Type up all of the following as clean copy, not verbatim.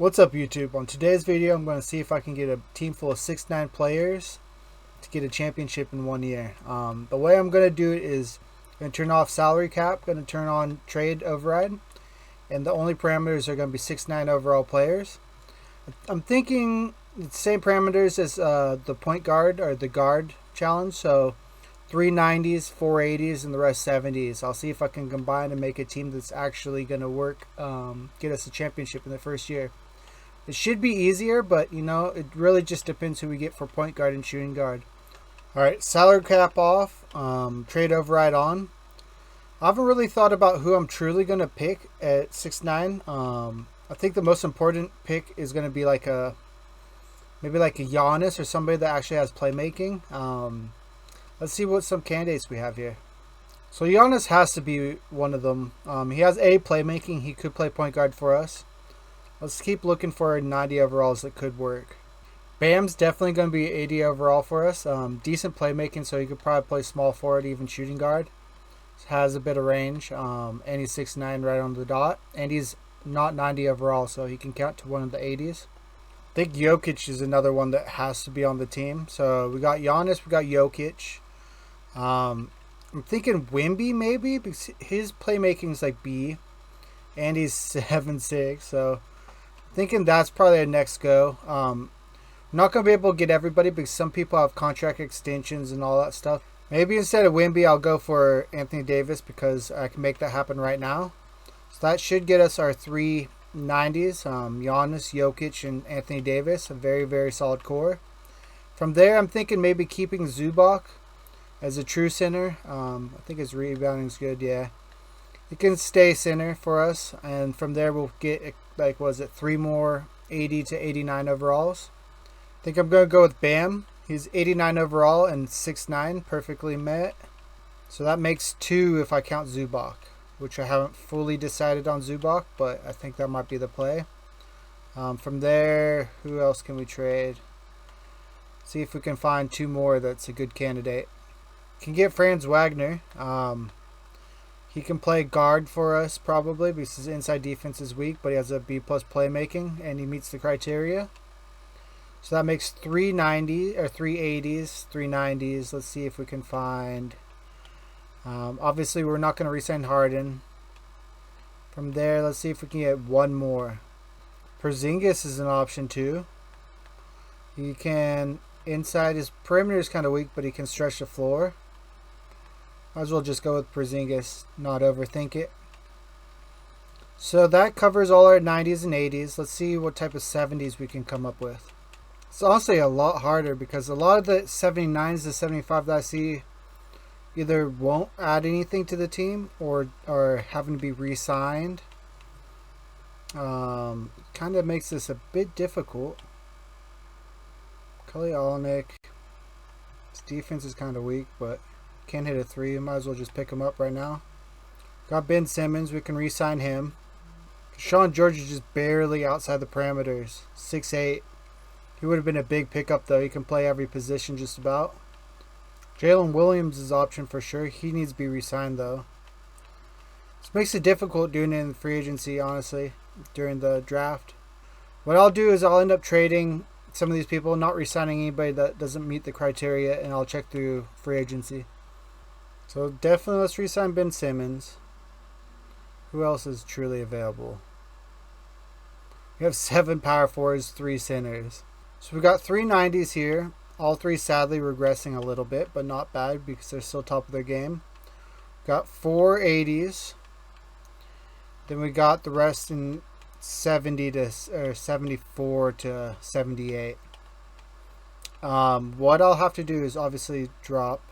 What's up, YouTube? On today's video, I'm going to see if I can get a team full of 6'9" players to get a championship in 1 year. The way I'm going to do it is going to turn off salary cap, going to turn on trade override, and the only parameters are going to be 6'9" overall players. I'm thinking the same parameters as the point guard or the guard challenge, so 390s, 480s, and the rest 70s. I'll see if I can combine and make a team that's actually going to work, get us a championship in the first year. It should be easier, but you know, it really just depends who we get for point guard and shooting guard. Alright, salary cap off, trade override on. I haven't really thought about who I'm truly going to pick at 6'9". I think the most important pick is going to be maybe like a Giannis or somebody that actually has playmaking. Let's see what some candidates we have here. So Giannis has to be one of them. He has playmaking. He could play point guard for us. Let's keep looking for 90 overalls that could work. Bam's definitely going to be 80 overall for us. Decent playmaking, so he could probably play small forward, even shooting guard. Has a bit of range, and he's 6'9" right on the dot. And he's not 90 overall, so he can count to one of the 80s. I think Jokic is another one that has to be on the team. So we got Giannis, we got Jokic. I'm thinking Wemby maybe, because his playmaking is like B. And he's 7'6", so thinking that's probably our next go. Not going to be able to get everybody because some people have contract extensions and all that stuff. Maybe instead of Wemby, I'll go for Anthony Davis because I can make that happen right now. So that should get us our 3 90s. Giannis, Jokic, and Anthony Davis. A very, very solid core. From there, I'm thinking maybe keeping Zubac as a true center. I think his rebounding is good, yeah. He can stay center for us, and from there we'll get, like, was it 3 more 80 to 89 overalls. I think I'm going to go with Bam. He's 89 overall and 6'9", perfectly met. So that makes 2 if I count Zubac, which I haven't fully decided on Zubac, but I think that might be the play. From there, who else can we trade? See if we can find 2 more that's a good candidate. Can get Franz Wagner. He can play guard for us probably because his inside defense is weak, but he has a B+ playmaking and he meets the criteria. So that makes 390 or 380s, 390s. Let's see if we can find. Obviously, we're not going to re-sign Harden. From there, let's see if we can get 1 more. Porzingis is an option too. He can inside, his perimeter is kind of weak, but he can stretch the floor. Might as well just go with Porzingis, not overthink it. So that covers all our 90s and 80s. Let's see what type of 70s we can come up with. It's honestly a lot harder because a lot of the 79s to 75 that I see either won't add anything to the team or are having to be re-signed. Kind of makes this a bit difficult. Kelly Olynyk, his defense is kind of weak, but can't hit a 3. Might as well just pick him up right now. Got Ben Simmons. We can re-sign him. Sean George is just barely outside the parameters. 6'8". He would have been a big pickup, though. He can play every position just about. Jalen Williams is option for sure. He needs to be re-signed, though. This makes it difficult doing it in free agency, honestly, during the draft. What I'll do is I'll end up trading some of these people, not re-signing anybody that doesn't meet the criteria, and I'll check through free agency. So definitely let's re-sign Ben Simmons. Who else is truly available? We have 7 power forwards, 3 centers. So we got 3 90s here. All 3 sadly regressing a little bit, but not bad because they're still top of their game. Got 4 80s. Then we got the rest in 70 to or 74 to 78. What I'll have to do is obviously drop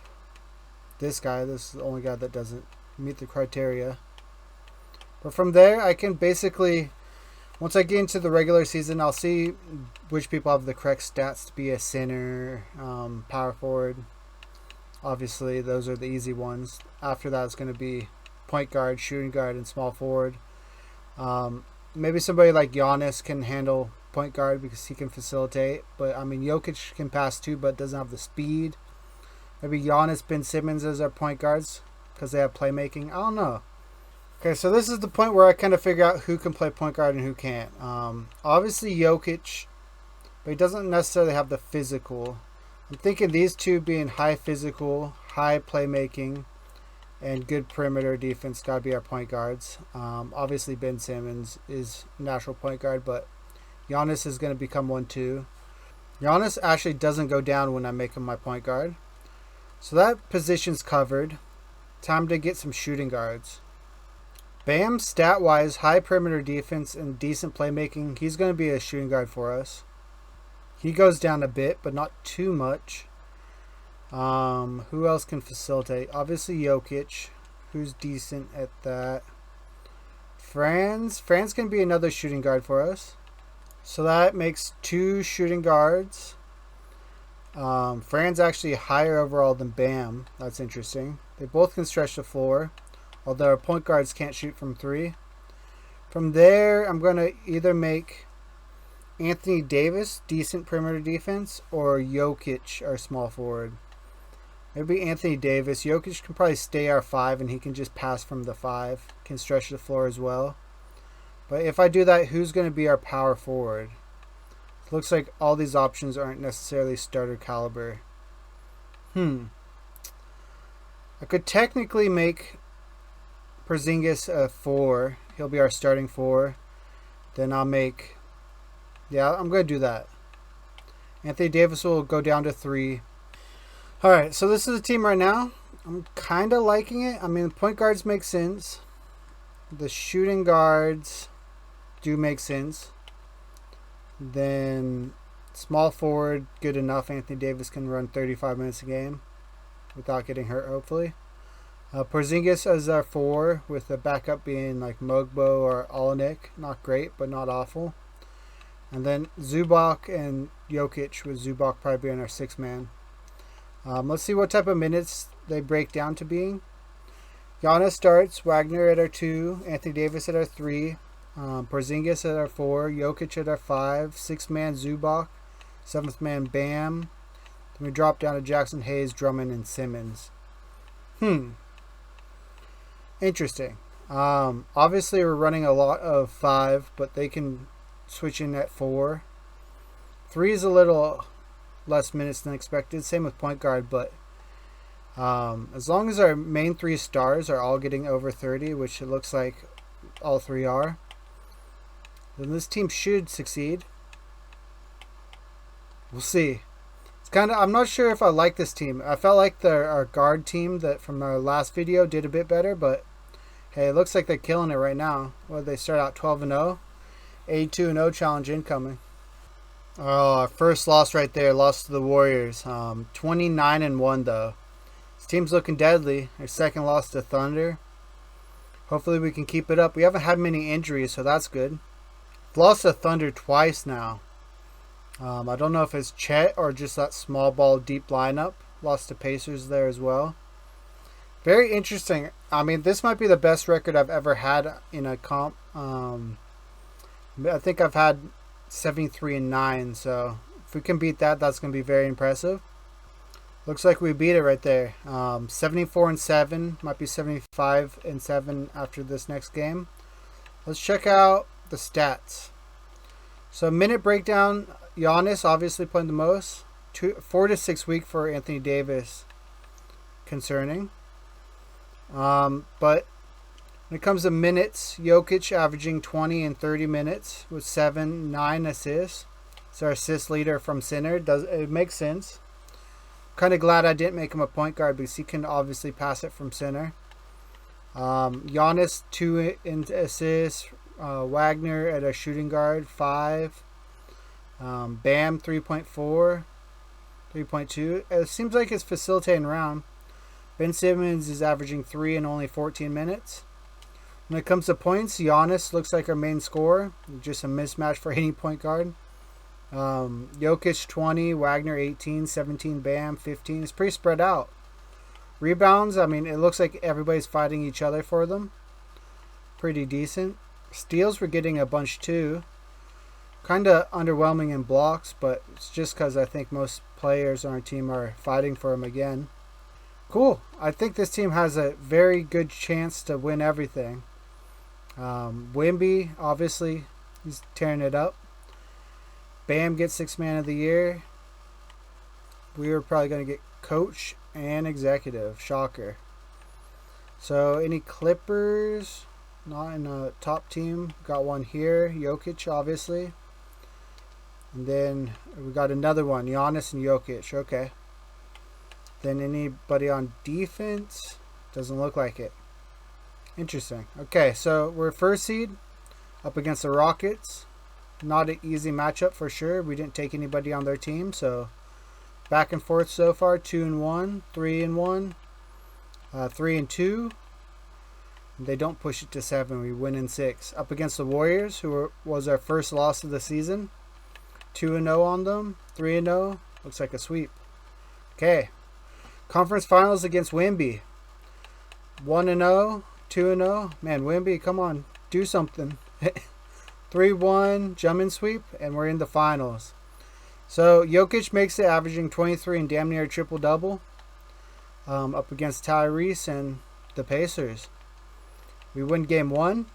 this guy. This is the only guy that doesn't meet the criteria. But from there, I can basically, once I get into the regular season, I'll see which people have the correct stats to be a center, power forward. Obviously, those are the easy ones. After that, it's going to be point guard, shooting guard, and small forward. Maybe somebody like Giannis can handle point guard because he can facilitate. But, I mean, Jokic can pass too, but doesn't have the speed. Maybe Giannis, Ben Simmons as our point guards because they have playmaking. I don't know. Okay, so this is the point where I kind of figure out who can play point guard and who can't. Obviously Jokic, but he doesn't necessarily have the physical. I'm thinking these two being high physical, high playmaking, and good perimeter defense got to be our point guards. Obviously Ben Simmons is natural point guard, but Giannis is going to become one too. Giannis actually doesn't go down when I make him my point guard. So that position's covered. Time to get some shooting guards. Bam, stat-wise, high perimeter defense and decent playmaking. He's going to be a shooting guard for us. He goes down a bit, but not too much. Who else can facilitate? Obviously Jokic, who's decent at that. Franz can be another shooting guard for us. So that makes 2 shooting guards. Franz actually higher overall than Bam. That's interesting. They both can stretch the floor, although our point guards can't shoot from 3. From there, I'm going to either make Anthony Davis decent perimeter defense or Jokic our small forward. Maybe Anthony Davis. Jokic can probably stay our 5 and he can just pass from the 5. Can stretch the floor as well. But if I do that, who's going to be our power forward? It looks like all these options aren't necessarily starter caliber. I could technically make Porzingis a 4. He'll be our starting 4. Then I'll make... Yeah, I'm going to do that. Anthony Davis will go down to 3. Alright, so this is the team right now. I'm kind of liking it. I mean, the point guards make sense. The shooting guards do make sense. Then small forward, good enough. Anthony Davis can run 35 minutes a game without getting hurt, hopefully. Porzingis as our 4, with the backup being like Mogbo or Olenek. Not great, but not awful. And then Zubac and Jokic, with Zubac probably being our 6th man. Let's see what type of minutes they break down to being. Giannis starts, Wagner at our 2, Anthony Davis at our 3, Porzingis at our 4, Jokic at our 5, 6th man Zubac, 7th man Bam. Then we drop down to Jackson Hayes, Drummond, and Simmons. Interesting. Obviously we're running a lot of 5, but they can switch in at 4. 3 is a little less minutes than expected. Same with point guard, but as long as our main 3 stars are all getting over 30, which it looks like all 3 are, then this team should succeed. We'll see. It's kind of, I'm not sure if I like this team. I felt like our guard team that from our last video did a bit better, but hey, it looks like they're killing it right now. Well, they start out 12-0, 82-0 challenge incoming. Oh, our first loss right there. Lost to the Warriors. 29-1 though. This team's looking deadly. Our second loss to Thunder. Hopefully we can keep it up. We haven't had many injuries, so that's good. We've lost to Thunder twice now. I don't know if it's Chet or just that small ball deep lineup. Lost to Pacers there as well. Very interesting. I mean, this might be the best record I've ever had in a comp. I think I've had 73-9, so if we can beat that, that's going to be very impressive. Looks like we beat it right there. 74-7, might be 75-7 after this next game. Let's check out the stats. So minute breakdown, Giannis obviously playing the most. 4 to 6 week for Anthony Davis. Concerning. But when it comes to minutes, Jokic averaging 20 and 30 minutes with 9 assists. It's our assist leader from center. It makes sense. Kind of glad I didn't make him a point guard because he can obviously pass it from center. Giannis 2 in assists. Wagner at a shooting guard 5. Bam 3.4, 3.2. It seems like it's facilitating around. Ben Simmons is averaging 3 in only 14 minutes. When it comes to points, Giannis looks like our main scorer. Just a mismatch for any point guard. Jokic 20, Wagner 18, 17, Bam 15. It's pretty spread out. Rebounds, I mean, it looks like everybody's fighting each other for them. Pretty decent. Steals, we're getting a bunch too. Kind of underwhelming in blocks, but it's just because I think most players on our team are fighting for them again. Cool. I think this team has a very good chance to win everything. Wimby, obviously, he's tearing it up. Bam gets 6th man of the year. We were probably going to get coach and executive. Shocker. So, any Clippers? Not in a top team. Got one here. Jokic, obviously. And then we got another one. Giannis and Jokic. Okay. Then anybody on defense? Doesn't look like it. Interesting. Okay, so we're first seed up against the Rockets. Not an easy matchup for sure. We didn't take anybody on their team, so back and forth so far. 2-1, 3-1, 3-2. They don't push it to 7. We win in 6. Up against the Warriors, who was our first loss of the season. 2-0 on them. 3-0. Looks like a sweep. Okay. Conference finals against Wimby. 1-0. 2-0. Man, Wimby, come on. Do something. 3-1. Jump sweep. And we're in the finals. So, Jokic makes it, averaging 23 and damn near a triple-double. Up against Tyrese and the Pacers. We win game 1,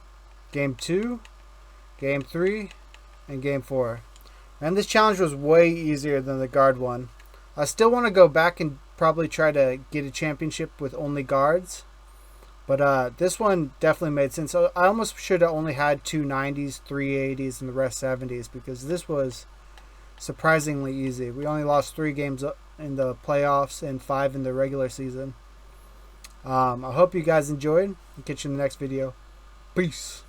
game 2, game 3, and game 4. And this challenge was way easier than the guard one. I still want to go back and probably try to get a championship with only guards. But this one definitely made sense. So I almost should have only had 2 90s, 3 80s, and the rest 70s. Because this was surprisingly easy. We only lost 3 games in the playoffs and 5 in the regular season. I hope you guys enjoyed. I'll catch you in the next video. Peace.